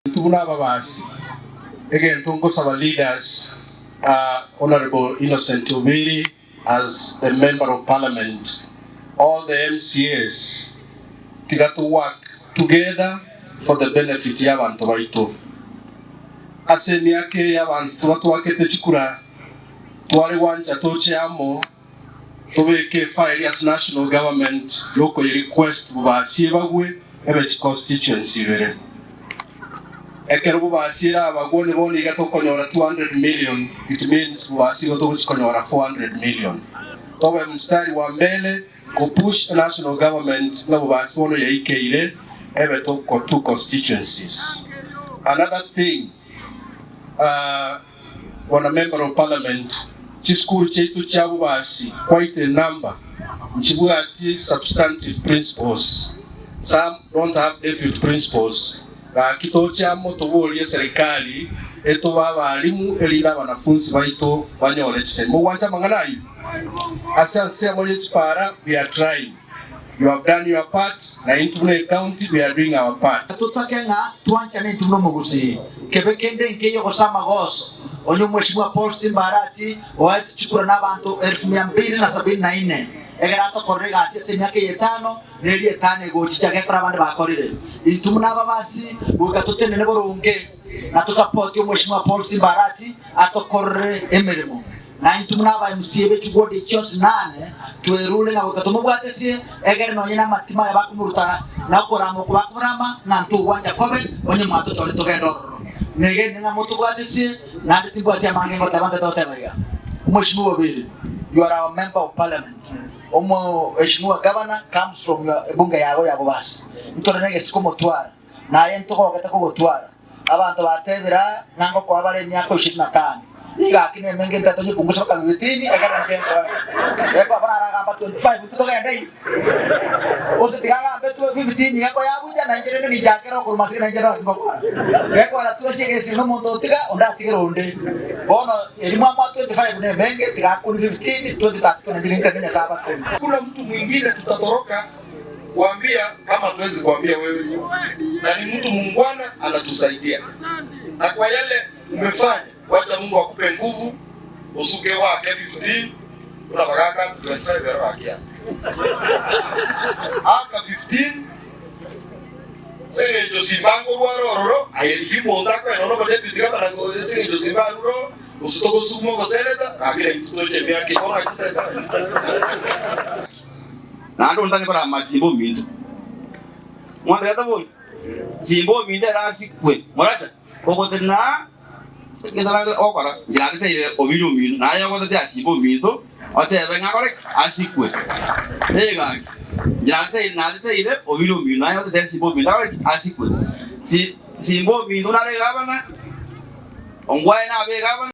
Again, Tungos, our leaders, Honorable Innocent Ubiri as the Member of Parliament, all the MCAs, we got to work together for the benefit ya abantu baitu. Asemi yake ya abantu watu wake techukura twari wanja tocheamo tubeke file as national government loko request bubasiye bagwe ebe constituency bere. Ekero bubasira abagone boni gato konyora 200 million, it means bubasiye gato konyora 400 million. Tobe mstari wa mbele ko push national government na bubasiye wono yaikeire ebe to two constituencies. Another thing, when a member of parliament, school chetu chabu basi quite a number, ati substantive principles. Some don't have deputy principles. Kito chamo toboli serikali eto baba alimu elina wanafunzi baito banyole chisemo wacha manganayo. Asante moje para, we are trying. You have done your part. Na Intune County, we are doing our part. Tutakenga tuancha ni tuno mugusi. Kebekende nkeyo kosama goso. Onyo mheshimiwa Paul Simbarati oati chukura n'abantu 1274. Egerato korrega ase myaka 5 neli 5 go chichake kora bande bakorire. Intumuna babasi bukatutene ne boronge. Na to support yo mheshimiwa Paul Simbarati atokorre emeremo. Na intumuna ba MCA chugode chos 8 tuerule na wakatomo bwatesie egere no nyina matima ya bakumuruta na koramo kubakurama na ntu wanja kobe onye mato tole to gendoro nege ninga moto bwatesie na nditimbo atia mangengo tabanda totebaya. Mheshimiwa Ubiri, you are our member of parliament. Mheshimiwa governor comes from bunge yawe ya Bobasi. Ntorenege sikomo twara na yento ko gatako gotwara abantu batebera nango kwa bare myako 25. Iga kine menge tatonye kungusa ka bitini egara ngenso eko abara gamba 25 tutoka ndai ose tiganga betu bitini yako yabuja na njere ni jakero ko masina njere ko eko la tuose ke sino moto tiga onda tigero onde ono elimu mwa 25 ne menge tiga ku 15 23 na ndinga ndenya saba sema kuna mtu mwingine tutatoroka kuambia kama tuwezi kuambia wewe na ni mtu muungwana anatusaidia na kwa yale umefanya. Wacha Mungu akupe nguvu usuke wake 15 unabagaka 25 euro akia aka 15 sene josimbango ruaroro ayelihimu ndako enono bade pitika banango sene josimbango usutoko sumo goseleta akira itutoje myake kona kitaka na ndo ndani kwa masimbo mindu mwanda yata bol simbo minde rasi kwe morata kokotena kita okora jadi teh obilu minu na ya kota teh asibo minu ote benga korek asikwe ega jadi teh obilu minu na ya kota teh asibo minu korek asikwe si simbo minu na le gabana ongwa na be gabana